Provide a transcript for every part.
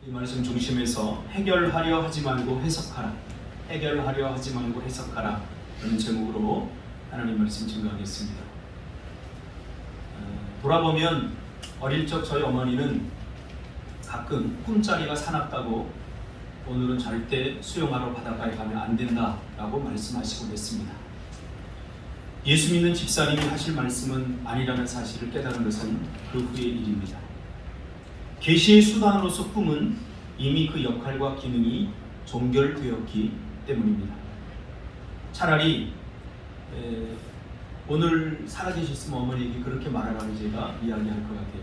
이 말씀 중심에서 해결하려 하지 말고 해석하라, 해결하려 하지 말고 해석하라 라는 제목으로 하나님 말씀 증거하겠습니다. 돌아보면 어릴 적 저희 어머니는 가끔 꿈자리가 사납다고 오늘은 절대 수영하러 바닷가에 가면 안 된다 라고 말씀하시곤 했습니다. 예수 믿는 집사님이 하실 말씀은 아니라는 사실을 깨달은 것은 그 후의 일입니다. 계시의 수단으로서 꿈은 이미 그 역할과 기능이 종결되었기 때문입니다. 차라리 오늘 살아계셨으면 어머니에게 그렇게 말하라고 제가 이야기할 것 같아요.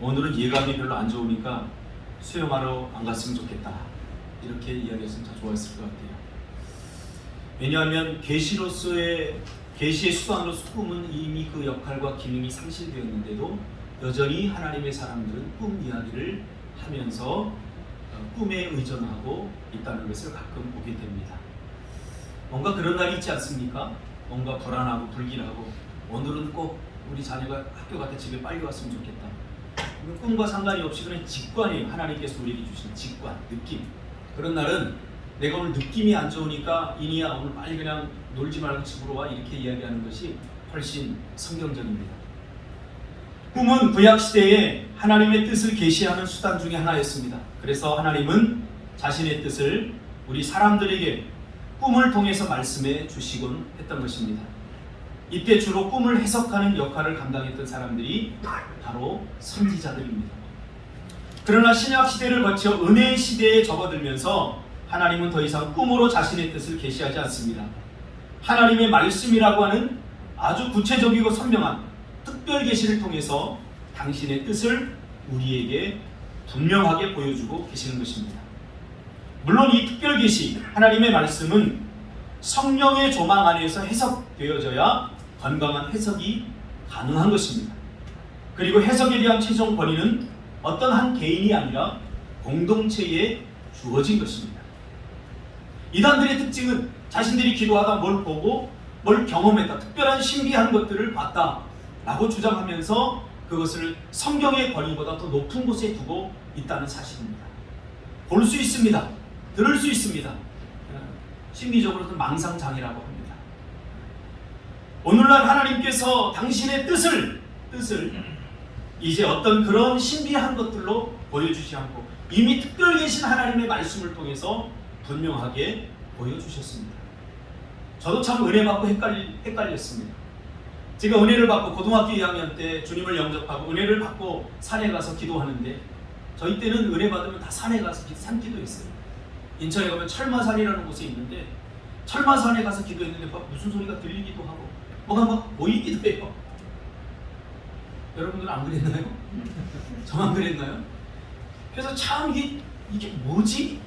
오늘은 예감이 별로 안 좋으니까 수영하러 안 갔으면 좋겠다, 이렇게 이야기했으면 더 좋았을 것 같아요. 왜냐하면 계시의 수단으로서 꿈은 이미 그 역할과 기능이 상실되었는데도 여전히 하나님의 사람들은 꿈 이야기를 하면서 꿈에 의존하고 있다는 것을 가끔 보게 됩니다. 뭔가 그런 날이 있지 않습니까? 뭔가 불안하고 불길하고 오늘은 꼭 우리 자녀가 학교 갔다 집에 빨리 왔으면 좋겠다. 꿈과 상관이 없이 그냥 직관이에요. 하나님께서 우리에게 주신 직관, 느낌. 그런 날은 내가 오늘 느낌이 안 좋으니까 이니야 오늘 빨리 그냥 놀지 말고 집으로 와, 이렇게 이야기하는 것이 훨씬 성경적입니다. 꿈은 구약시대에 하나님의 뜻을 계시하는 수단 중에 하나였습니다. 그래서 하나님은 자신의 뜻을 우리 사람들에게 꿈을 통해서 말씀해 주시곤 했던 것입니다. 이때 주로 꿈을 해석하는 역할을 감당했던 사람들이 바로 선지자들입니다. 그러나 신약시대를 거쳐 은혜의 시대에 접어들면서 하나님은 더 이상 꿈으로 자신의 뜻을 계시하지 않습니다. 하나님의 말씀이라고 하는 아주 구체적이고 선명한 특별 계시를 통해서 당신의 뜻을 우리에게 분명하게 보여주고 계시는 것입니다. 물론 이 특별 계시, 하나님의 말씀은 성령의 조망 안에서 해석되어져야 건강한 해석이 가능한 것입니다. 그리고 해석에 대한 최종 권위는 어떤 한 개인이 아니라 공동체에 주어진 것입니다. 이단들의 특징은 자신들이 기도하다 뭘 보고 뭘 경험했다, 특별한 신비한 것들을 봤다 라고 주장하면서 그것을 성경의 권위보다 더 높은 곳에 두고 있다는 사실입니다. 볼 수 있습니다. 들을 수 있습니다. 심리적으로는 망상장애라고 합니다. 오늘날 하나님께서 당신의 뜻을 이제 어떤 그런 신비한 것들로 보여주지 않고 이미 특별 계신 하나님의 말씀을 통해서 분명하게 보여주셨습니다. 저도 참 은혜 받고 헷갈렸습니다. 제가 은혜를 받고 고등학교 2학년 때 주님을 영접하고 은혜를 받고 산에 가서 기도하는데, 저희 때는 은혜 받으면 다 산에 가서 산기도했어요. 인천에 가면 철마산이라는 곳에 있는데 철마산에 가서 기도했는데 막 무슨 소리가 들리기도 하고 뭐가 막 보이기도 해요. 여러분들은 안 그랬나요? 저만 그랬나요? 그래서 참 이게 뭐지?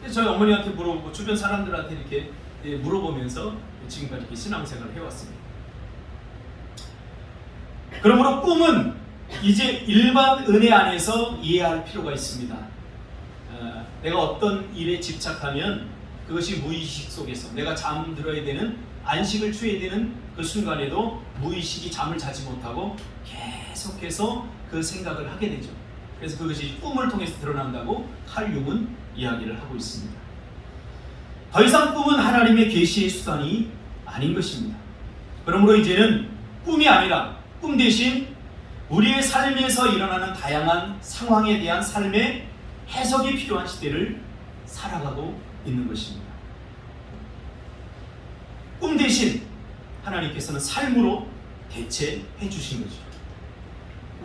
그래서 저희 어머니한테 물어보고 주변 사람들한테 이렇게 물어보면서 지금까지 이렇게 신앙생활을 해왔습니다. 그러므로 꿈은 이제 일반 은혜 안에서 이해할 필요가 있습니다. 내가 어떤 일에 집착하면 그것이 무의식 속에서 내가 잠들어야 되는, 안식을 취해야 되는 그 순간에도 무의식이 잠을 자지 못하고 계속해서 그 생각을 하게 되죠. 그래서 그것이 꿈을 통해서 드러난다고 칼 융은 이야기를 하고 있습니다. 더 이상 꿈은 하나님의 계시의 수단이 아닌 것입니다. 그러므로 이제는 꿈이 아니라 꿈 대신 우리의 삶에서 일어나는 다양한 상황에 대한 삶의 해석이 필요한 시대를 살아가고 있는 것입니다. 꿈 대신 하나님께서는 삶으로 대체해 주신 거죠.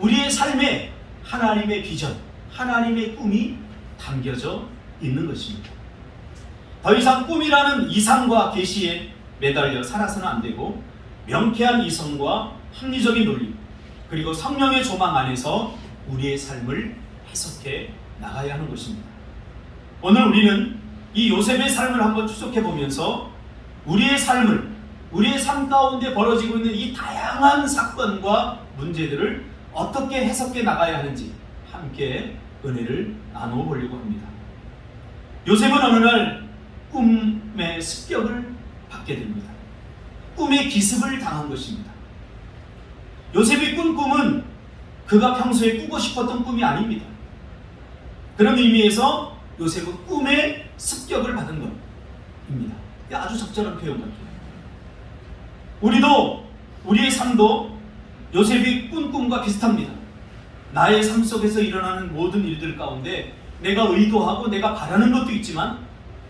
우리의 삶에 하나님의 비전, 하나님의 꿈이 담겨져 있는 것입니다. 더 이상 꿈이라는 이상과 계시에 매달려 살아서는 안 되고 명쾌한 이성과 합리적인 논리, 그리고 성령의 조망 안에서 우리의 삶을 해석해 나가야 하는 것입니다. 오늘 우리는 이 요셉의 삶을 한번 추적해 보면서 우리의 삶 가운데 벌어지고 있는 이 다양한 사건과 문제들을 어떻게 해석해 나가야 하는지 함께 은혜를 나누어 보려고 합니다. 요셉은 어느 날 꿈의 습격을 받게 됩니다. 꿈의 기습을 당한 것입니다. 요셉이 꾼 꿈은 그가 평소에 꾸고 싶었던 꿈이 아닙니다. 그런 의미에서 요셉은 꿈의 습격을 받은 것입니다. 아주 적절한 표현 같아요. 우리의 삶도 요셉이 꾼 꿈과 비슷합니다. 나의 삶 속에서 일어나는 모든 일들 가운데 내가 의도하고 내가 바라는 것도 있지만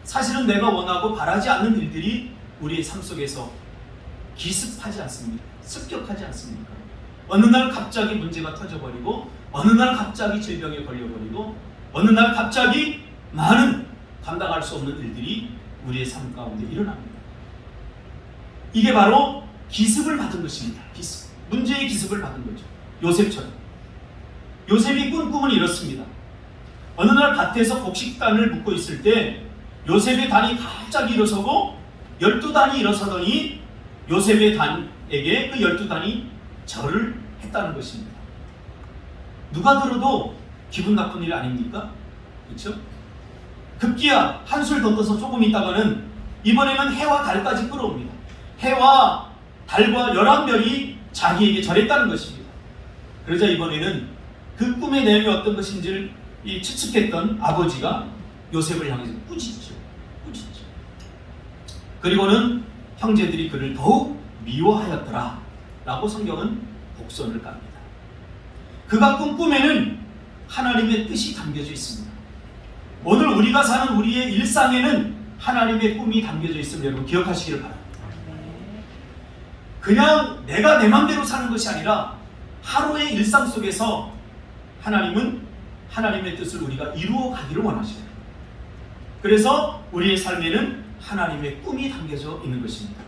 사실은 내가 원하고 바라지 않는 일들이 우리의 삶 속에서 기습하지 않습니까? 습격하지 않습니까? 어느 날 갑자기 문제가 터져버리고 어느 날 갑자기 질병에 걸려버리고 어느 날 갑자기 많은 감당할 수 없는 일들이 우리의 삶 가운데 일어납니다. 이게 바로 기습을 받은 것입니다. 기습. 문제의 기습을 받은 거죠. 요셉처럼. 요셉이 꾼 꿈은 이렇습니다. 어느 날 밭에서 곡식단을 묶고 있을 때 요셉의 단이 갑자기 일어서고 12단이 일어서더니 요셉의 단에게 그 12단이 절을 했다는 것입니다. 누가 들어도 기분 나쁜 일 아닙니까? 그렇죠? 급기야 한술 더 떠서 조금 있다가는 이번에는 해와 달까지 끌어옵니다. 해와 달과 11별이 자기에게 절했다는 것입니다. 그러자 이번에는 그 꿈의 내용이 어떤 것인지를 추측했던 아버지가 요셉을 향해서 꾸짖죠. 그리고는 형제들이 그를 더욱 미워하였더라 라고 성경은 복선을 깝니다. 그가 꾼 꿈에는 하나님의 뜻이 담겨져 있습니다. 오늘 우리가 사는 우리의 일상에는 하나님의 꿈이 담겨져 있음을 여러분 기억하시기를 바랍니다. 그냥 내가 내 맘대로 사는 것이 아니라 하루의 일상 속에서 하나님은 하나님의 뜻을 우리가 이루어 가기를 원하시죠. 그래서 우리의 삶에는 하나님의 꿈이 담겨져 있는 것입니다.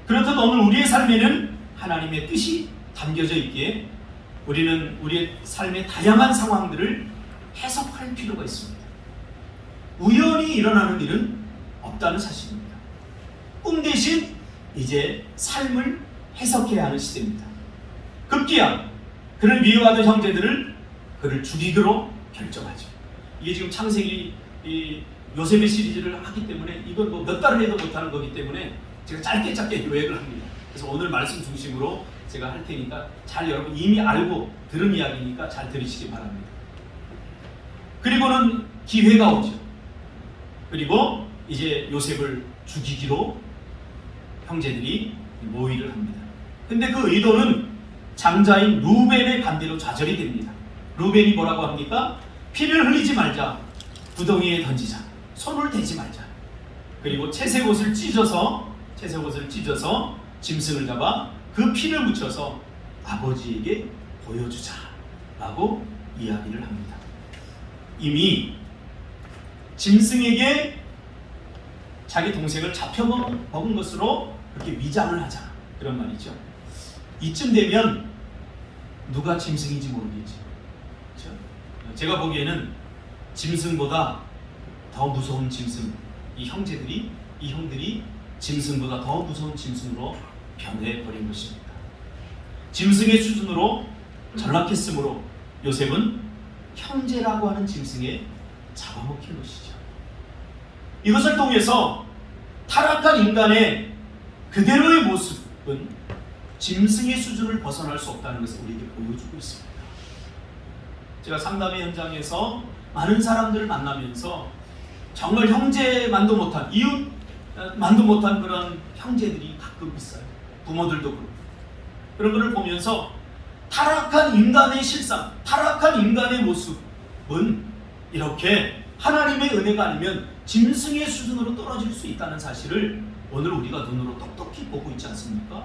그렇듯 오늘 우리의 삶에는 하나님의 뜻이 담겨져 있기에 우리는 우리의 삶의 다양한 상황들을 해석할 필요가 있습니다. 우연히 일어나는 일은 없다는 사실입니다. 꿈 대신 이제 삶을 해석해야 하는 시대입니다. 급기야 그를 미워하던 형제들을 그를 죽이기로 결정하죠. 이게 지금 창세기 요셉의 시리즈를 하기 때문에 이건 뭐 몇 달을 해도 못하는 거기 때문에 제가 짧게 요약을 합니다. 그래서 오늘 말씀 중심으로 제가 할 테니까 잘 여러분 이미 알고 들은 이야기니까 잘 들으시기 바랍니다. 그리고는 기회가 오죠. 그리고 이제 요셉을 죽이기로 형제들이 모의를 합니다. 근데 그 의도는 장자인 루벤의 반대로 좌절이 됩니다. 루벤이 뭐라고 합니까? 피를 흘리지 말자. 구덩이에 던지자. 손을 대지 말자. 그리고 채색옷을 찢어서 짐승을 잡아 그 피를 묻혀서 아버지에게 보여주자 라고 이야기를 합니다. 이미 짐승에게 자기 동생을 잡혀먹은 것으로 그렇게 위장을 하자 그런 말이죠. 이쯤 되면 누가 짐승인지 모르겠지. 그렇죠? 제가 보기에는 짐승보다 더 무서운 짐승, 이 형들이 짐승보다 더 무서운 짐승으로 변해버린 것입니다. 짐승의 수준으로 전락했으므로 요셉은 형제라고 하는 짐승에 잡아먹힌 것이죠. 이것을 통해서 타락한 인간의 그대로의 모습은 짐승의 수준을 벗어날 수 없다는 것을 우리에게 보여주고 있습니다. 제가 상담의 현장에서 많은 사람들을 만나면서 정말 형제만도 못한, 이웃만도 못한 그런 형제들이 가끔 있어요. 부모들도 그렇고. 그런 것을 보면서 타락한 인간의 실상, 타락한 인간의 모습은 이렇게 하나님의 은혜가 아니면 짐승의 수준으로 떨어질 수 있다는 사실을 오늘 우리가 눈으로 똑똑히 보고 있지 않습니까?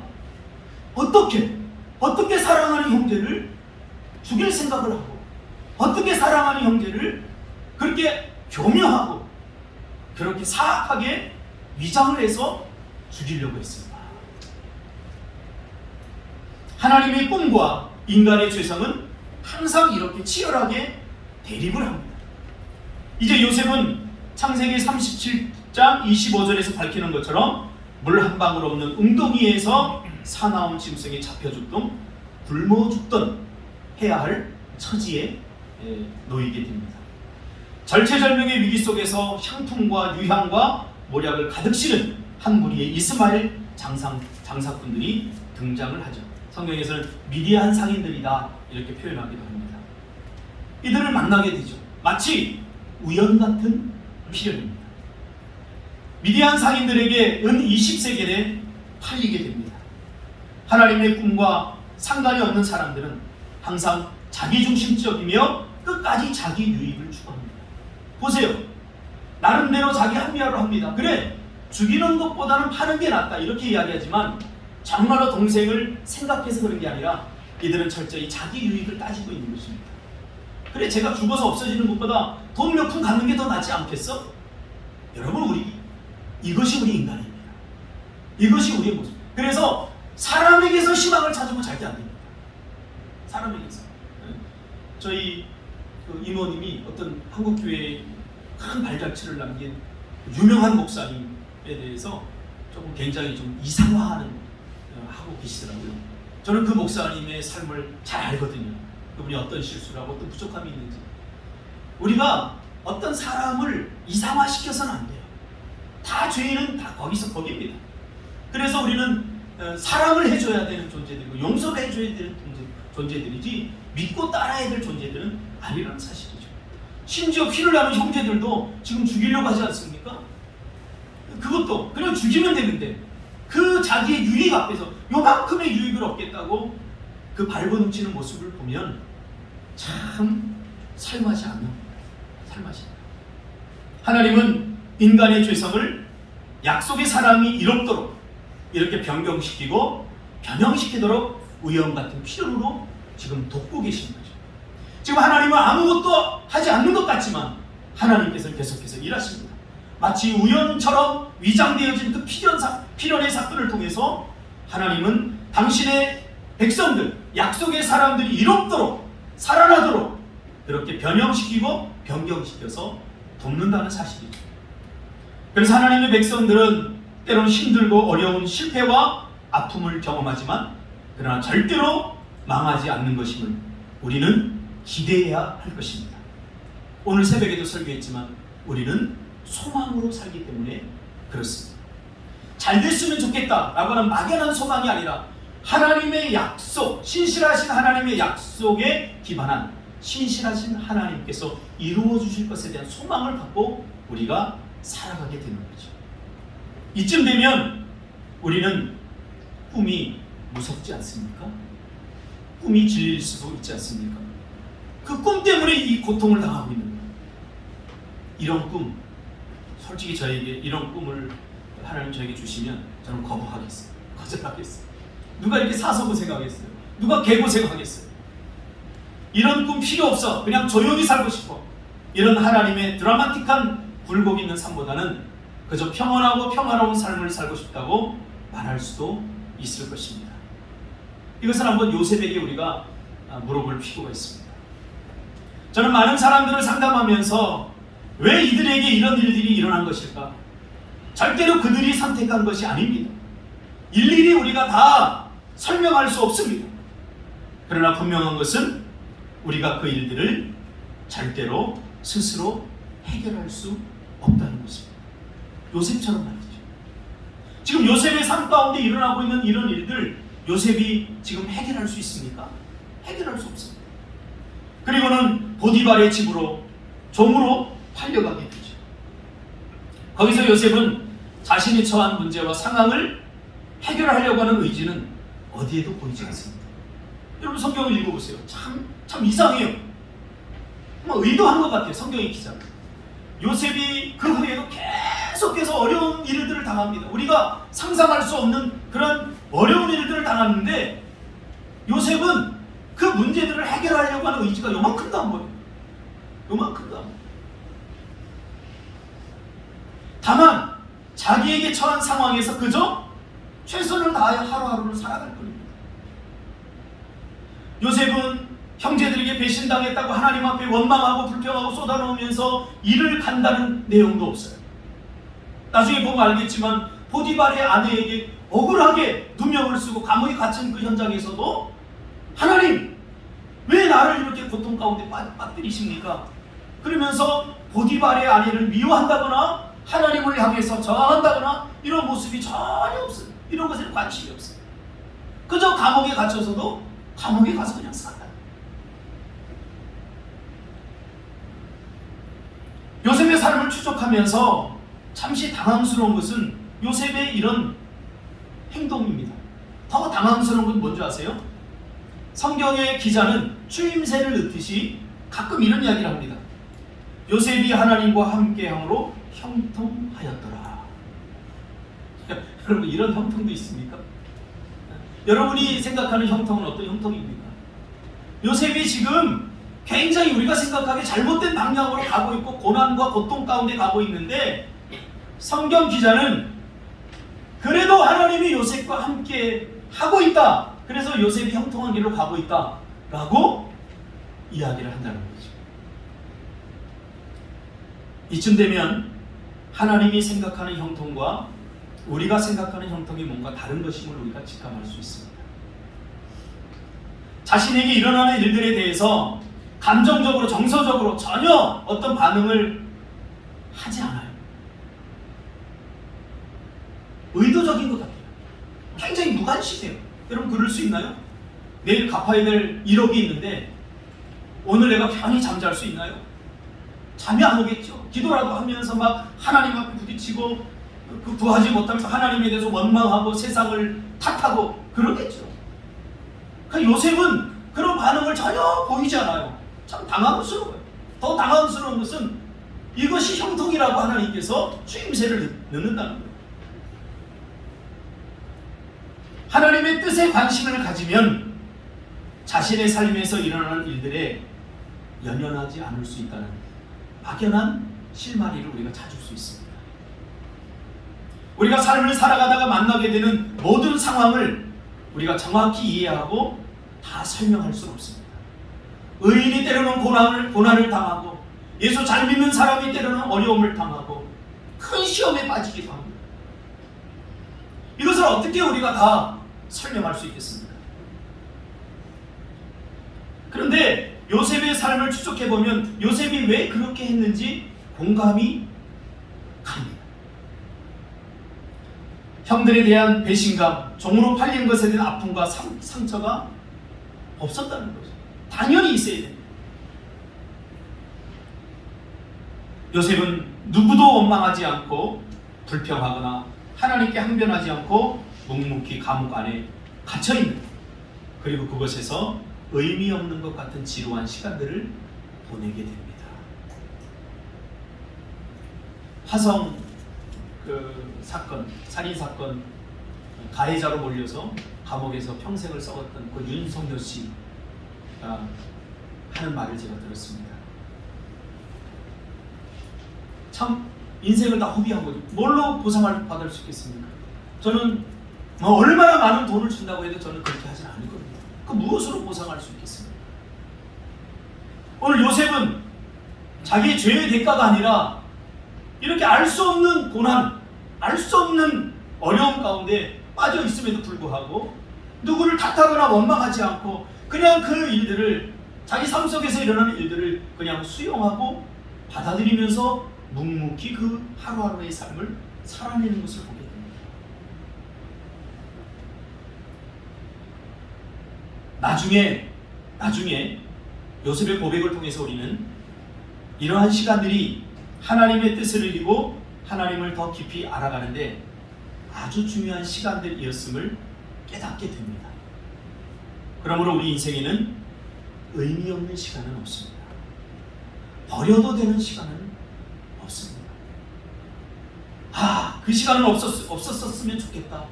어떻게 사랑하는 형제를 죽일 생각을 하고 어떻게 사랑하는 형제를 그렇게 교묘하고 그렇게 사악하게 위장을 해서 죽이려고 했습니다. 하나님의 꿈과 인간의 죄성은 항상 이렇게 치열하게 대립을 합니다. 이제 요셉은 창세기 37장 25절에서 밝히는 것처럼 물 한 방울 없는 웅덩이에서 사나운 짐승에 잡혀 죽던 굶어 죽던 해야 할 처지에 놓이게 됩니다. 절체절명의 위기 속에서 향품과 유향과 모략을 가득 실은 한 무리의 이스마엘 장사꾼들이 등장을 하죠. 성경에서는 미디안 상인들이다 이렇게 표현하기도 합니다. 이들을 만나게 되죠. 마치 우연 같은 필연입니다. 미디안 상인들에게 은 20세겔에 팔리게 됩니다. 하나님의 꿈과 상관이 없는 사람들은 항상 자기중심적이며 끝까지 자기 유익을 추구합니다. 보세요. 나름대로 자기 합리화를 합니다. 그래, 죽이는 것보다는 파는 게 낫다 이렇게 이야기하지만 정말로 동생을 생각해서 그런 게 아니라 이들은 철저히 자기 유익을 따지고 있는 것입니다. 그래, 제가 죽어서 없어지는 것보다 돈 몇 푼 갖는 게 더 낫지 않겠어? 여러분, 이것이 우리 인간입니다. 이것이 우리의 모습. 그래서 사람에게서 희망을 찾으면 절대 안 됩니다. 사람에게서. 저희 이모님이 어떤 한국교회에 큰 발자취를 남긴 유명한 목사님에 대해서 조금 굉장히 좀 이상화하는 하고 계시더라고요. 저는 그 목사님의 삶을 잘 알거든요. 그분이 어떤 실수를 하고 어떤 부족함이 있는지. 우리가 어떤 사람을 이상화시켜서는 안 돼요. 다 죄인은 다 거기입니다. 그래서 우리는 사랑을 해줘야 되는 존재들이고 용서를 해줘야 되는 존재들이지 믿고 따라야 될 존재들은 아니라는 사실이죠. 심지어 피를 나는 형제들도 지금 죽이려고 하지 않습니까? 그것도 그냥 죽이면 되는데 그 자기의 유익 앞에서 요만큼의 유익을 얻겠다고 그 발버둥치는 모습을 보면 참 살맛이 안 납니다. 살맛이. 하나님은 인간의 죄성을 약속의 사람이 이롭도록 이렇게 변경시키고 변형시키도록 우연 같은 필연으로 지금 돕고 계신 거죠. 지금 하나님은 아무것도 하지 않는 것 같지만 하나님께서 계속해서 일하십니다. 마치 우연처럼 위장되어진 그 필연의 사건을 통해서 하나님은 당신의 백성들, 약속의 사람들이 이롭도록 살아나도록 그렇게 변형시키고 변경시켜서 돕는다는 사실이죠. 그래서 하나님의 백성들은 때로는 힘들고 어려운 실패와 아픔을 경험하지만 그러나 절대로 망하지 않는 것임을 우리는 기대해야 할 것입니다. 오늘 새벽에도 설교했지만 우리는 소망으로 살기 때문에 그렇습니다. 잘 됐으면 좋겠다라고 하는 막연한 소망이 아니라 하나님의 약속, 신실하신 하나님의 약속에 기반한 신실하신 하나님께서 이루어 주실 것에 대한 소망을 갖고 우리가 살아가게 되는 거죠. 이쯤 되면 우리는 꿈이 무섭지 않습니까? 꿈이 질릴 수도 있지 않습니까? 그 꿈 때문에 이 고통을 당하고 있는 거예요. 이런 꿈, 솔직히 저에게 이런 꿈을 하나님 저에게 주시면 저는 거부하겠어요. 거절하겠어요. 누가 이렇게 사서 고생하겠어요? 누가 개고생하겠어요? 이런 꿈 필요 없어. 그냥 조용히 살고 싶어. 이런 하나님의 드라마틱한 굴곡 있는 삶보다는 그저 평온하고 평화로운 삶을 살고 싶다고 말할 수도 있을 것입니다. 이것을 한번 요셉에게 우리가 물어볼 필요가 있습니다. 저는 많은 사람들을 상담하면서 왜 이들에게 이런 일들이 일어난 것일까? 절대로 그들이 선택한 것이 아닙니다. 일일이 우리가 다 설명할 수 없습니다. 그러나 분명한 것은 우리가 그 일들을 절대로 스스로 해결할 수 없다는 것입니다. 요셉처럼 말이죠. 지금 요셉의 삶 가운데 일어나고 있는 이런 일들 요셉이 지금 해결할 수 있습니까? 해결할 수 없습니다. 그리고는 보디발의 집으로 종으로 팔려가게 되죠. 거기서 요셉은 자신이 처한 문제와 상황을 해결하려고 하는 의지는 어디에도 보이지 않습니다. 여러분 성경을 읽어보세요. 참 이상해요. 의도한 것 같아요. 성경의 기자가. 요셉이 그 후에도 계속해서 어려운 일들을 당합니다. 우리가 상상할 수 없는 그런 어려운 일들을 당하는데 요셉은 그 문제들을 해결하려고 하는 의지가 요만큼도 안 보여요. 요만큼도 안 보여요. 다만 자기에게 처한 상황에서 그저 최선을 다하여 하루하루를 살아갈 뿐입니다. 요셉은 형제들에게 배신당했다고 하나님 앞에 원망하고 불평하고 쏟아놓으면서 일을 간다는 내용도 없어요. 나중에 보면 알겠지만 보디발의 아내에게 억울하게 누명을 쓰고 감옥에 갇힌 그 현장에서도 하나님 왜 나를 이렇게 고통 가운데 빠뜨리십니까? 그러면서 보디발의 아내를 미워한다거나 하나님을 향해서 저항한다거나 이런 모습이 전혀 없어요. 이런 것에는 관심이 없어요. 그저 감옥에 갇혀서도 감옥에 가서 그냥 산다. 추적하면서 잠시 당황스러운 것은 요셉의 이런 행동입니다. 더 당황스러운 건 뭔지 아세요? 성경의 기자는 추임새를 넣듯이 가끔 이런 이야기를 합니다. 요셉이 하나님과 함께함으로 형통하였더라. 여러분, 이런 형통도 있습니까? 여러분이 생각하는 형통은 어떤 형통입니까? 요셉이 지금 굉장히 우리가 생각하기에 잘못된 방향으로 가고 있고 고난과 고통 가운데 가고 있는데, 성경 기자는 그래도 하나님이 요셉과 함께 하고 있다, 그래서 요셉이 형통한 길로 가고 있다 라고 이야기를 한다는 거죠. 이쯤 되면 하나님이 생각하는 형통과 우리가 생각하는 형통이 뭔가 다른 것임을 우리가 직감할 수 있습니다. 자신에게 일어나는 일들에 대해서 감정적으로, 정서적으로 전혀 어떤 반응을 하지 않아요. 의도적인 것 같아요. 굉장히 무관심해요. 여러분, 그럴 수 있나요? 내일 갚아야 될 1억이 있는데 오늘 내가 편히 잠잘 수 있나요? 잠이 안 오겠죠. 기도라도 하면서 막 하나님 앞에 부딪히고 구하지 못하면서 하나님에 대해서 원망하고 세상을 탓하고 그러겠죠. 그러니까 요셉은 그런 반응을 전혀 보이지 않아요. 참 당황스러워요. 더 당황스러운 것은 이것이 형통이라고 하나님께서 추임새를 넣는다는 거예요. 하나님의 뜻에 관심을 가지면 자신의 삶에서 일어나는 일들에 연연하지 않을 수 있다는 막연한 실마리를 우리가 찾을 수 있습니다. 우리가 삶을 살아가다가 만나게 되는 모든 상황을 우리가 정확히 이해하고 다 설명할 수는 없습니다. 의인이 때로는 고난을 당하고, 예수 잘 믿는 사람이 때로는 어려움을 당하고 큰 시험에 빠지기도 합니다. 이것을 어떻게 우리가 다 설명할 수 있겠습니까? 그런데 요셉의 삶을 추적해보면 요셉이 왜 그렇게 했는지 공감이 갑니다. 형들에 대한 배신감, 종으로 팔린 것에 대한 아픔과 상처가 없었다는 거죠. 당연히 있어야 됩니다. 요셉은 누구도 원망하지 않고 불평하거나 하나님께 항변하지 않고 묵묵히 감옥 안에 갇혀있는, 그리고 그것에서 의미 없는 것 같은 지루한 시간들을 보내게 됩니다. 화성 사건, 살인사건 가해자로 몰려서 감옥에서 평생을 썩었던 그 윤석열 씨가 하는 말을 제가 들었습니다. 참 인생을 다 허비한 거죠. 뭘로 보상을 받을 수 있겠습니까? 저는 얼마나 많은 돈을 준다고 해도 저는 그렇게 하진 않을 겁니다. 그 무엇으로 보상할 수 있겠습니까? 오늘 요셉은 자기 죄의 대가가 아니라 이렇게 알 수 없는 고난, 알 수 없는 어려움 가운데 빠져 있음에도 불구하고 누구를 탓하거나 원망하지 않고 그냥 그 일들을, 자기 삶 속에서 일어나는 일들을 그냥 수용하고 받아들이면서 묵묵히 그 하루하루의 삶을 살아내는 것을 보게 됩니다. 나중에 요셉의 고백을 통해서 우리는 이러한 시간들이 하나님의 뜻을 이루고 하나님을 더 깊이 알아가는데 아주 중요한 시간들이었음을 깨닫게 됩니다. 그러므로 우리 인생에는 의미 없는 시간은 없습니다. 버려도 되는 시간은 없습니다. 그 시간은 없었으면 좋겠다.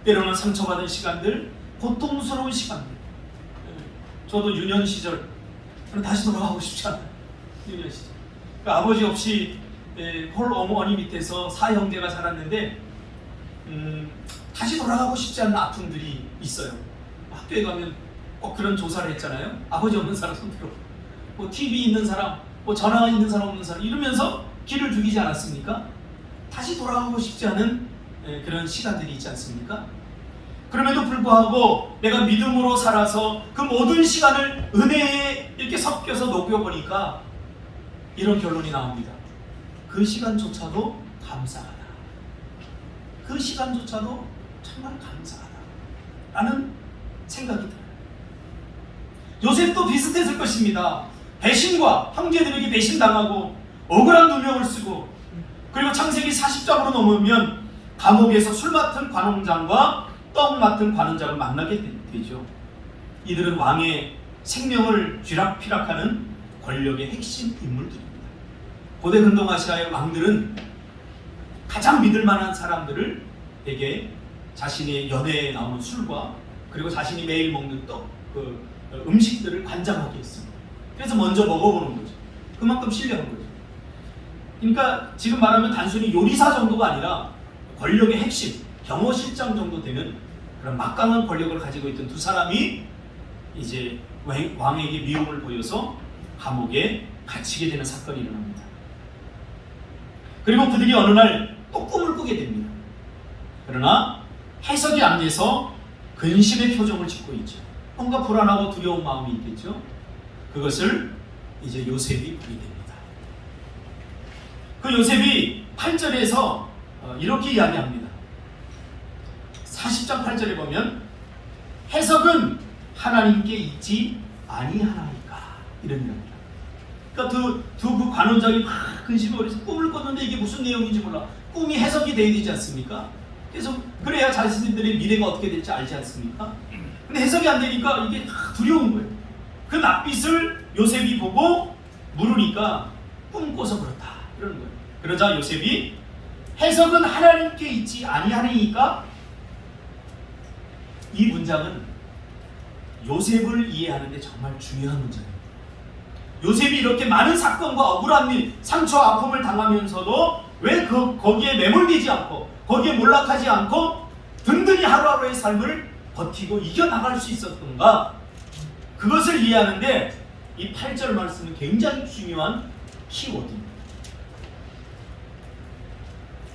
때로는 상처받은 시간들, 고통스러운 시간들. 저도 유년 시절, 저는 다시 돌아가고 싶지 않아요. 유년 시절. 아버지 없이 홀 어머니 밑에서 사형제가 자랐는데 다시 돌아가고 싶지 않은 아픔들이 있어요. 학교에 가면 꼭 그런 조사를 했잖아요. 아버지 없는 사람 손들어, TV 있는 사람, 전화가 있는 사람 없는 사람 이러면서 길을 죽이지 않았습니까? 다시 돌아가고 싶지 않은 그런 시간들이 있지 않습니까? 그럼에도 불구하고 내가 믿음으로 살아서 그 모든 시간을 은혜에 이렇게 섞여서 녹여보니까 이런 결론이 나옵니다. 그 시간조차도 감사하다. 그 시간조차도 정말 감사하다 라는 생각이 들어요. 요셉도 비슷했을 것입니다. 배신과 형제들에게 배신당하고 억울한 누명을 쓰고, 그리고 창세기 40장으로 넘으면 감옥에서 술 맡은 관원장과 떡 맡은 관원장을 만나게 되죠. 이들은 왕의 생명을 쥐락펴락하는 권력의 핵심 인물들입니다. 고대 근동아시아의 왕들은 가장 믿을 만한 사람들에게 자신의 연회에 나오는 술과 그리고 자신이 매일 먹는 떡, 음식들을 관장하게 했습니다. 그래서 먼저 먹어보는 거죠. 그만큼 신뢰한 거죠. 그러니까 지금 말하면 단순히 요리사 정도가 아니라 권력의 핵심, 경호실장 정도 되는 그런 막강한 권력을 가지고 있던 두 사람이 이제 왕에게 미움을 보여서 감옥에 갇히게 되는 사건이 일어납니다. 그리고 그들이 어느 날 또 꿈을 꾸게 됩니다. 그러나 해석이 안 돼서 근심의 표정을 짓고 있죠. 뭔가 불안하고 두려운 마음이 있겠죠. 그것을 이제 요셉이 보게 됩니다. 그 요셉이 8절에서 이렇게 이야기합니다. 40장 8절에 보면 해석은 하나님께 있지 아니하나이까, 이런 이야기입니다. 그러니까 두 관원장이 막 근심을 해서 꿈을 꿨는데 이게 무슨 내용인지 몰라. 꿈이 해석이 돼야 되지 않습니까? 그래서 그래야 자신들의 미래가 어떻게 될지 알지 않습니까? 근데 해석이 안 되니까 이게 두려운 거예요. 그 낯빛을 요셉이 보고 물으니까 꿈 꿔서 그렇다, 이러는 거예요. 그러자 요셉이 해석은 하나님께 있지 아니하니까, 이 문장은 요셉을 이해하는데 정말 중요한 문장입니다. 요셉이 이렇게 많은 사건과 억울한 일, 상처와 아픔을 당하면서도 왜 거기에 매몰되지 않고 거기에 몰락하지 않고 든든히 하루하루의 삶을 버티고 이겨나갈 수 있었던가, 그것을 이해하는데 이 8절 말씀은 굉장히 중요한 키워드입니다.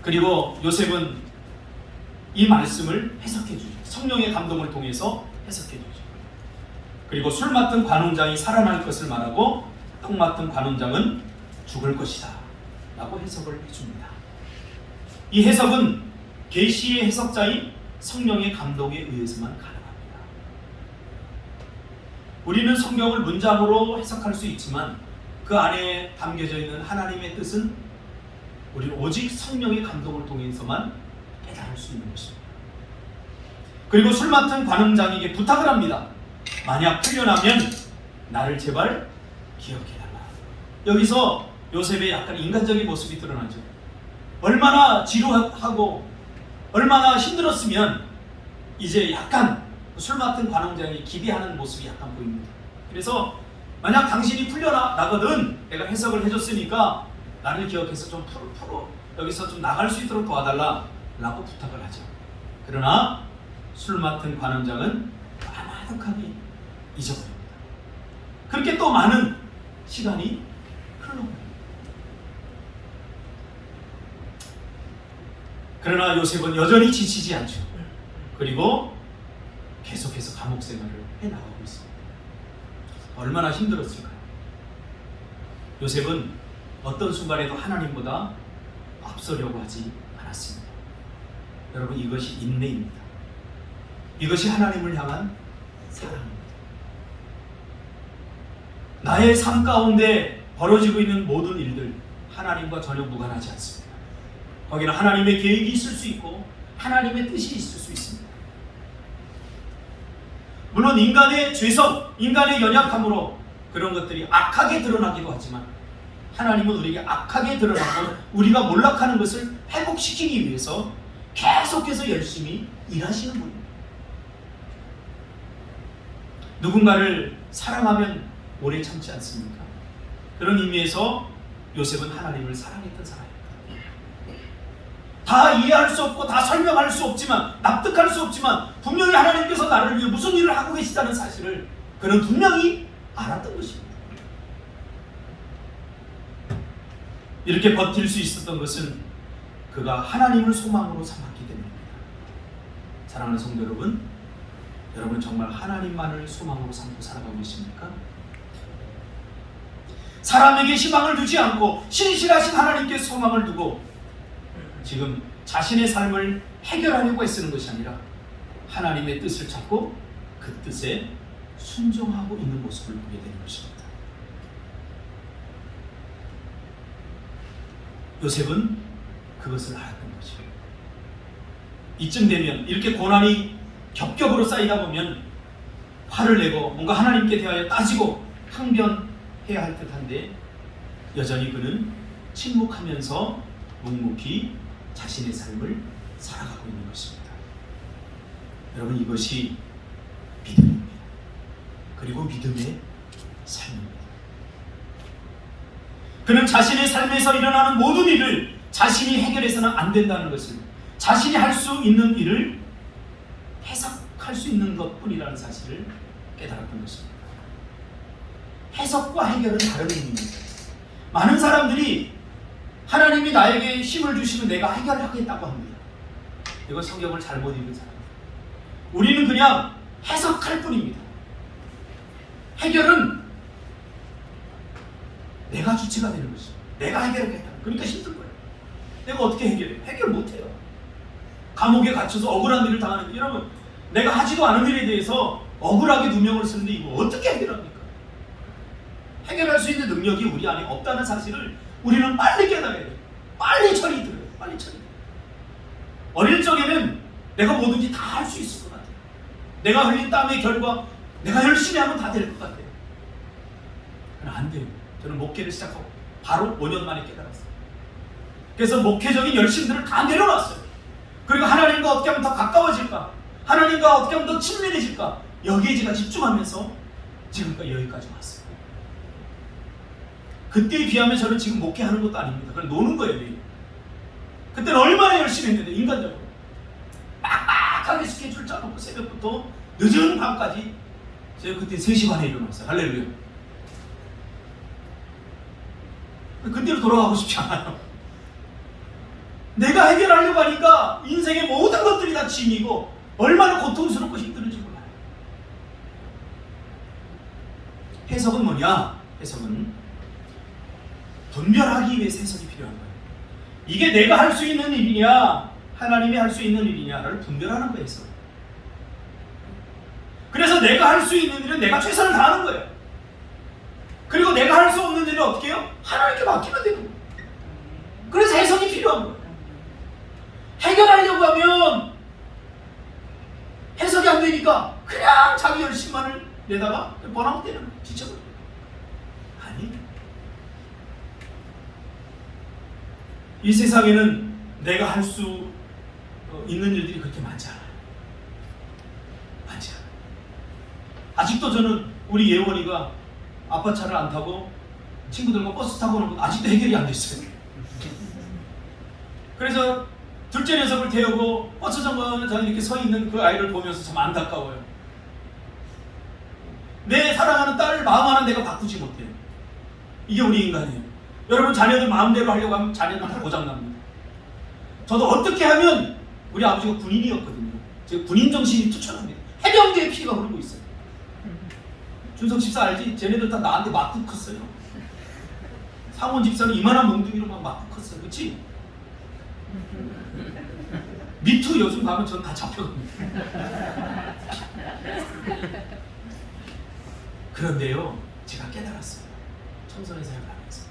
그리고 요셉은 이 말씀을 해석해 주죠. 성령의 감동을 통해서 해석해 주죠. 그리고 술 맡은 관원장이 살아날 것을 말하고 떡 맡은 관원장은 죽을 것이다 라고 해석을 해줍니다. 이 해석은 계시의 해석자인 성령의 감동에 의해서만 가능합니다. 우리는 성경을 문장으로 해석할 수 있지만 그 안에 담겨져 있는 하나님의 뜻은 우리는 오직 성령의 감동을 통해서만 깨달을 수 있는 것입니다. 그리고 술 맡은 관원장에게 부탁을 합니다. 만약 풀려나면 나를 제발 기억해달라. 여기서 요셉의 약간 인간적인 모습이 드러나죠. 얼마나 지루하고 얼마나 힘들었으면 이제 약간 술 맡은 관원장이 기대하는 모습이 약간 보입니다. 그래서 만약 당신이 풀려나거든, 내가 해석을 해줬으니까 나를 기억해서 좀 풀어 여기서 좀 나갈 수 있도록 도와달라 라고 부탁을 하죠. 그러나 술 맡은 관원장은 까마득하게 잊어버립니다. 그렇게 또 많은 시간이 흘러버립니다. 그러나 요셉은 여전히 지치지 않죠. 그리고 계속해서 감옥 생활을 해나가고 있습니다. 얼마나 힘들었을까요? 요셉은 어떤 순간에도 하나님보다 앞서려고 하지 않았습니다. 여러분, 이것이 인내입니다. 이것이 하나님을 향한 사랑입니다. 나의 삶 가운데 벌어지고 있는 모든 일들 하나님과 전혀 무관하지 않습니다. 거기는 하나님의 계획이 있을 수 있고 하나님의 뜻이 있을 수 있습니다. 물론 인간의 죄성, 인간의 연약함으로 그런 것들이 악하게 드러나기도 하지만 하나님은 우리에게 악하게 드러나고 우리가 몰락하는 것을 회복시키기 위해서 계속해서 열심히 일하시는 분입니다. 누군가를 사랑하면 오래 참지 않습니까? 그런 의미에서 요셉은 하나님을 사랑했던 사람입니다. 다 이해할 수 없고 다 설명할 수 없지만, 납득할 수 없지만 분명히 하나님께서 나를 위해 무슨 일을 하고 계시다는 사실을 그는 분명히 알았던 것입니다. 이렇게 버틸 수 있었던 것은 그가 하나님을 소망으로 삼았기 때문입니다. 사랑하는 성도 여러분, 여러분 정말 하나님만을 소망으로 삼고 살아가고 계십니까? 사람에게 희망을 두지 않고 신실하신 하나님께 소망을 두고 지금 자신의 삶을 해결하려고 애쓰는 것이 아니라 하나님의 뜻을 찾고 그 뜻에 순종하고 있는 모습을 보게 되는 것입니다. 요셉은 그것을 알았던 거죠. 이쯤 되면 이렇게 고난이 겹겹으로 쌓이다 보면 화를 내고 뭔가 하나님께 대하여 따지고 항변해야 할 듯한데 여전히 그는 침묵하면서 묵묵히 자신의 삶을 살아가고 있는 것입니다. 여러분, 이것이 믿음입니다. 그리고 믿음의 삶입니다. 그는 자신의 삶에서 일어나는 모든 일을 자신이 해결해서는 안 된다는 것을, 자신이 할 수 있는 일을 해석할 수 있는 것뿐이라는 사실을 깨달았던 것입니다. 해석과 해결은 다른 의미입니다. 많은 사람들이 하나님이 나에게 힘을 주시면 내가 해결하겠다고 합니다. 이건 성경을 잘못 읽은 사람입니다. 우리는 그냥 해석할 뿐입니다. 해결은 내가 주체가 되는 것입니다. 내가 해결하겠다. 그러니까 힘든 거예요. 내가 어떻게 해결해? 해결 못해요. 감옥에 갇혀서 억울한 일을 당하는 게, 여러분, 내가 하지도 않은 일에 대해서 억울하게 누명을 쓰는데 이거 어떻게 해결합니까? 해결할 수 있는 능력이 우리 안에 없다는 사실을 우리는 빨리 깨달아야 돼요. 빨리 처리 들어요. 빨리 처리. 어릴 적에는 내가 뭐든지 다 할 수 있을 것 같아요. 내가 흘린 땀의 결과, 내가 열심히 하면 다 될 것 같아요. 그러나 안 돼요. 저는 목회를 시작하고 바로 5년 만에 깨달았어요. 그래서 목회적인 열심들을 다 내려놨어요. 그리고 하나님과 어떻게 하면 더 가까워질까? 하나님과 어떻게 하면 더 친밀해질까? 여기에 제가 집중하면서 지금까지 여기까지 왔어요. 그때에 비하면 저는 지금 목회하는 것도 아닙니다. 그냥 노는 거예요. 매일. 그때는 얼마나 열심히 했는데, 인간적으로 빡빡하게 스케줄 짜놓고 새벽부터 늦은 밤까지. 제가 그때 3시 반에 일어났어요. 할렐루야. 그때로 돌아가고 싶지 않아요. 내가 해결하려고 하니까 인생의 모든 것들이 다 짐이고 얼마나 고통스럽고 힘든지 몰라요. 해석은 뭐냐? 해석은 분별하기 위해서 해석이 필요한 거예요. 이게 내가 할 수 있는 일이냐, 하나님이 할 수 있는 일이냐를 분별하는 거예요. 해석. 그래서 내가 할 수 있는 일은 내가 최선을 다하는 거예요. 그리고 내가 할 수 없는 일은 어떻게 해요? 하나님께 맡기면 되는 거예요. 그래서 해석이 필요한 거예요. 해결하려고 하면 해석이 안 되니까 그냥 자기 열심만을 내다가 번아웃 되는 거예요. 지쳐버려요. 아니, 이 세상에는 내가 할 수 있는 일들이 그렇게 많지 않아요. 많지 않아요. 아직도 저는 우리 예원이가 아빠 차를 안 타고 친구들과 버스 타고 오는 건 아직도 해결이 안 됐어요. 그래서 둘째 녀석을 태우고 버스 정거장에 이렇게 서 있는 그 아이를 보면서 참 안타까워요. 내 사랑하는 딸을 마음 하나 내가 바꾸지 못해요. 이게 우리 인간이에요. 여러분, 자녀들 마음대로 하려고 하면 자녀들 다 고장납니다. 저도 어떻게 하면, 우리 아버지가 군인이었거든요. 제가 군인 정신이 투철합니다. 해병대의 피가 흐르고 있어요. 준석 집사 알지? 쟤네들 다 나한테 맞고 컸어요. 상원 집사는 이만한 몽둥이로 막 맞고 컸어요. 그치? 미투 요즘 가면 전 다 잡혀갑니다. 그런데요, 제가 깨달았어요. 청소년 사역을 하면서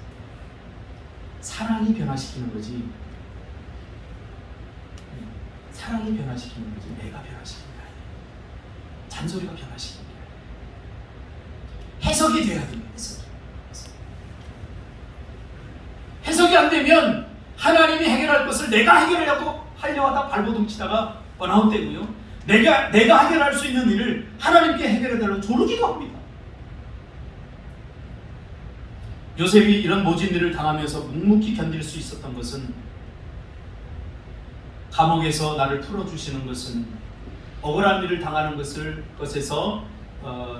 사랑이 변화시키는 거지, 사랑이 변화시키는 거지 내가 변화시키는 게 아니에요. 잔소리가 변화시키는 게 아니에요. 해석이 돼야 됩니다. 해석이 안 되면 하나님이 해결할 것을 내가 해결하려고 하다 발버둥 치다가 번아웃 되고요. 내가 해결할 수 있는 일을 하나님께 해결해달라고 조르기도 합니다. 요셉이 이런 모진 일을 당하면서 묵묵히 견딜 수 있었던 것은, 감옥에서 나를 풀어주시는 것은, 억울한 일을 당하는 것에서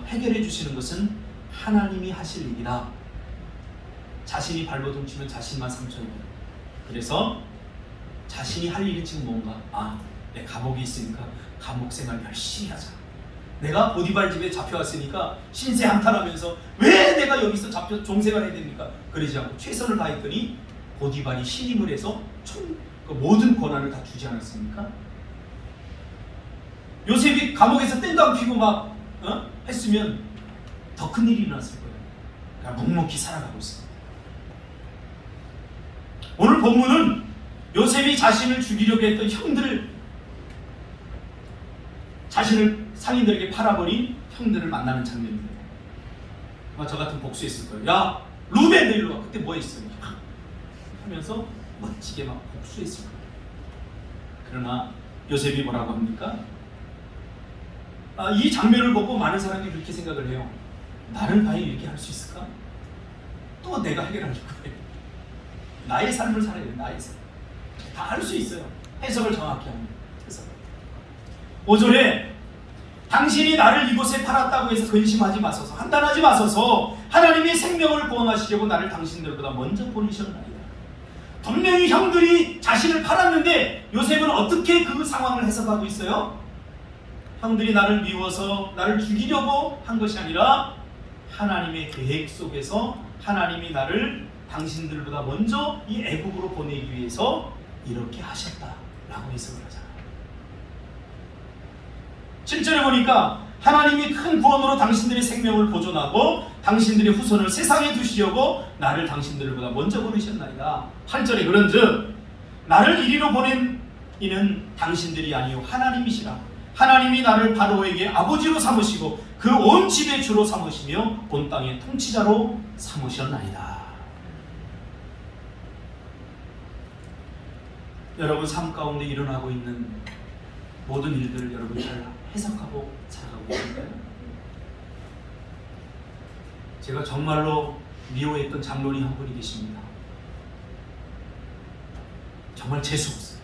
해결해 주시는 것은 하나님이 하실 일이다. 자신이 발버둥 치면 자신만 상처입니다. 그래서 자신이 할 일이 지금 뭔가, 내 감옥에 있으니까 감옥 생활 열심히 하자. 내가 보디발 집에 잡혀왔으니까 신세 한탄하면서 왜 내가 여기서 잡혀 종생활 해야 됩니까? 그러지 않고 최선을 다했더니 보디발이 신임을 해서 그 모든 권한을 다 주지 않았습니까? 요셉이 감옥에서 땡깡 피고 막 했으면 더 큰 일이 일어났을 거예요. 그러니까 묵묵히 살아가고 있습니다. 오늘 본문은 요셉이 자신을 죽이려고 했던 형들을, 자신을 상인들에게 팔아버린 형들을 만나는 장면입니다. 아마 저 같은 복수했을 거예요. 야, 루벤 너 일로 와. 그때 뭐 했어요? 하면서 멋지게 막 복수했을 거예요. 그러나 요셉이 뭐라고 합니까? 이 장면을 보고 많은 사람들이 그렇게 생각을 해요. 나를 과연 이렇게 할 수 있을까? 또 내가 해결할 거예요. 나의 삶을 살아야 돼요. 나의 삶. 다 할 수 있어요. 해석을 정확히 하면. 해석. 5절에 당신이 나를 이곳에 팔았다고 해서 근심하지 마소서, 한탄하지 마소서. 하나님이 생명을 구원하시려고 나를 당신들보다 먼저 보내셨나이다. 분명히 형들이 자신을 팔았는데 요셉은 어떻게 그 상황을 해석하고 있어요? 형들이 나를 미워서 나를 죽이려고 한 것이 아니라 하나님의 계획 속에서 하나님이 나를 당신들보다 먼저 이 애국으로 보내기 위해서 이렇게 하셨다라고 해석을 하잖아요. 7절에 보니까 하나님이 큰 구원으로 당신들의 생명을 보존하고 당신들의 후손을 세상에 두시려고 나를 당신들보다 먼저 보내셨나이다. 8절에 그런즉 나를 이리로 보낸 이는 당신들이 아니요 하나님이시라. 하나님이 나를 바로에게 아버지로 삼으시고 그 온 집의 주로 삼으시며 온 땅의 통치자로 삼으셨나이다. 여러분 삶 가운데 일어나고 있는 모든 일들을 여러분 잘 해석하고 살아가고 있을까요? 제가 정말로 미워했던 장로님 한 분이 계십니다. 정말 재수없어요.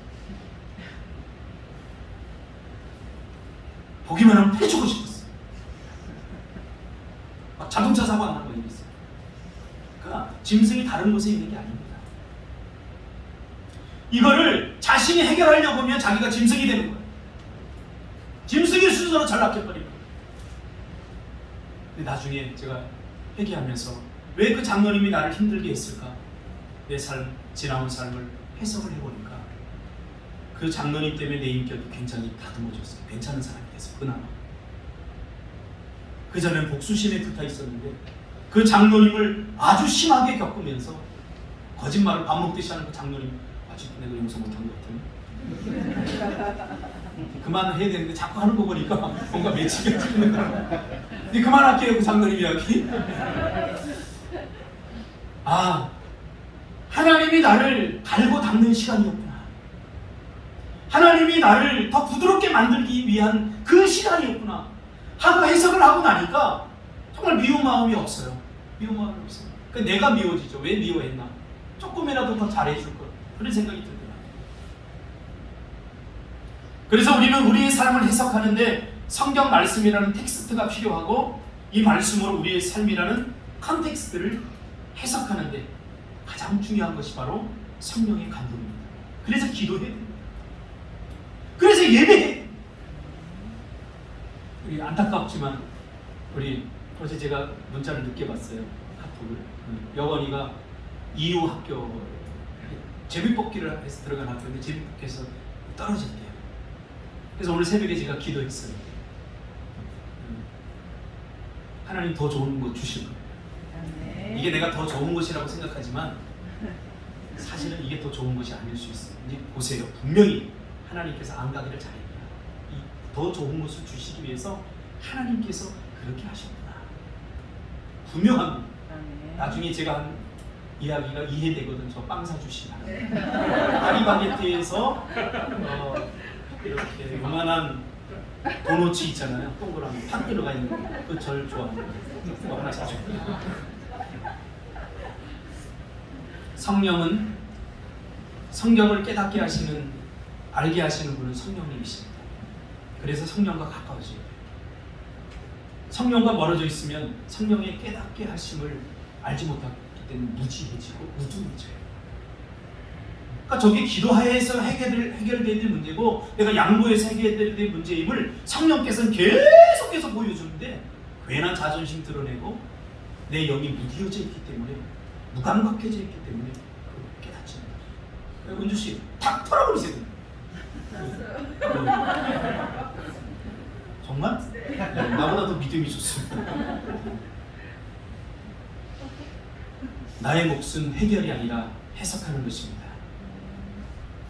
보기만 하면 패주고 싶었어요. 막 자동차 사고 안 나고 이랬어요. 그러니까 짐승이 다른 곳에 있는 게 아닙니다. 이거를 자신이 해결하려고 하면 자기가 짐승이 되는 거예요. 짐승의 순서로 전락해버리는 거예요. 근데 나중에 제가 회개하면서 왜 그 장로님이 나를 힘들게 했을까? 내 삶, 지나온 삶을 해석을 해보니까 그 장로님 때문에 내 인격이 굉장히 다듬어졌어요. 괜찮은 사람이 돼서 그나마. 그전엔 복수심에 붙어 있었는데 그 장로님을 아주 심하게 겪으면서 거짓말을 밥 먹듯이 하는 그 장로님 아직도 내가 용서 못한 것 같아요. 그만해야 되는데 자꾸 하는 거 보니까 뭔가 매치가 되는 거야. 근데 그만할게요. 그 장로님 이야기. 하나님이 나를 갈고 닦는 시간이었구나. 하나님이 나를 더 부드럽게 만들기 위한 그 시간이었구나 하고 해석을 하고 나니까 정말 미운 마음이 없어요. 미운 마음이 없어요. 그러니까 내가 미워지죠. 왜 미워했나? 조금이라도 더 잘해줄 것, 그런 생각이 들더라고요. 그래서 우리는 우리의 삶을 해석하는데 성경 말씀이라는 텍스트가 필요하고 이 말씀으로 우리의 삶이라는 컨텍스트를 해석하는데 가장 중요한 것이 바로 성령의 감동입니다. 그래서 기도해야 됩니다. 그래서 예배해. 우리 안타깝지만 우리 어제 제가 문자를 늦게 봤어요. 카톡을. 여건이가 이후 학교 제비뽑기를 해서 들어간 학교인데 제비뽑기에서 떨어졌대요. 그래서 오늘 새벽에 제가 기도했어요. 하나님 더 좋은 거 주실 거예요. 이게 내가 더 좋은 것이라고 생각하지만 사실은 이게 더 좋은 것이 아닐 수 있어요. 이제 보세요. 분명히 하나님께서 안 가기를 잘했구나. 더 좋은 것을 주시기 위해서 하나님께서 그렇게 하셨구나. 분명합니다. 나중에 제가 한 이야기가 이해되거든. 저 빵 사주시나. 파리바게트에서 이렇게 요만한 도너츠 있잖아요. 동그라미 팍 들어가 있는 거. 그 절 좋아합니다. 그거 하나 사줬고요. 성령은 성경을 깨닫게 하시는, 알게 하시는 분은 성령님이십니다. 그래서 성령과 가까워져야 돼요. 성령과 멀어져 있으면 성령의 깨닫게 하심을 알지 못하기 때문에 무지해지고 우둔해져요. 그러니까 저게 기도하에서 해결돼야 될 문제고 내가 양보해서 해결돼야 될 문제임을 성령께서는 계속해서 보여주는데 괜한 자존심 드러내고 내 영이 무디어져 있기 때문에 무감각해져 있기 때문에 깨닫지 못해요. 은주씨 탁 털어버리세요. 정말? 나보다 더 믿음이 좋습니다. 나의 몫은 해결이 아니라 해석하는 것입니다.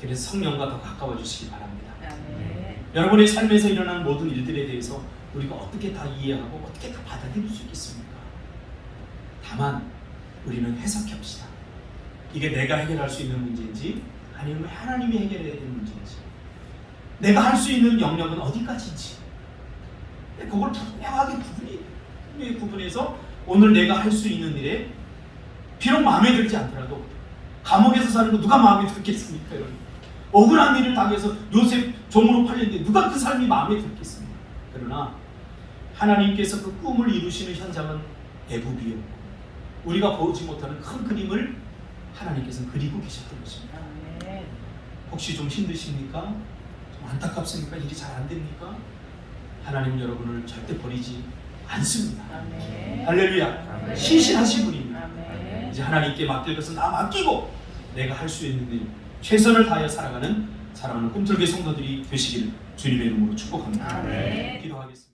그래서 성령과 더 가까워 주시기 바랍니다. 아멘. 여러분의 삶에서 일어나는 모든 일들에 대해서 우리가 어떻게 다 이해하고 어떻게 다 받아들일 수 있겠습니까? 다만 우리는 해석해 봅시다. 이게 내가 해결할 수 있는 문제인지 아니면 하나님이 해결해야 되는 문제인지, 내가 할 수 있는 영역은 어디까지인지, 그걸 분명하게 구분해서 오늘 내가 할 수 있는 일에, 비록 마음에 들지 않더라도 감옥에서 사는 거 누가 마음에 들겠습니까? 여러분, 억울한 일을 당해서 요셉 종으로 팔렸는데 누가 그 삶이 마음에 들겠습니까? 그러나 하나님께서 그 꿈을 이루시는 현장은 애굽이요, 우리가 보지 못하는 큰 그림을 하나님께서는 그리고 계셨던 것입니다. 아멘. 혹시 좀 힘드십니까? 좀 안타깝습니까? 일이 잘 안 됩니까? 하나님은 여러분을 절대 버리지 않습니다. 아멘. 할렐루야. 아멘. 신실하신 분입니다. 아멘. 이제 하나님께 맡길 것은 다 맡기고 내가 할 수 있는 일, 최선을 다하여 살아가는 사랑하는 꿈틀개 성도들이 되시기를 주님의 이름으로 축복합니다. 아멘. 기도하겠습니다.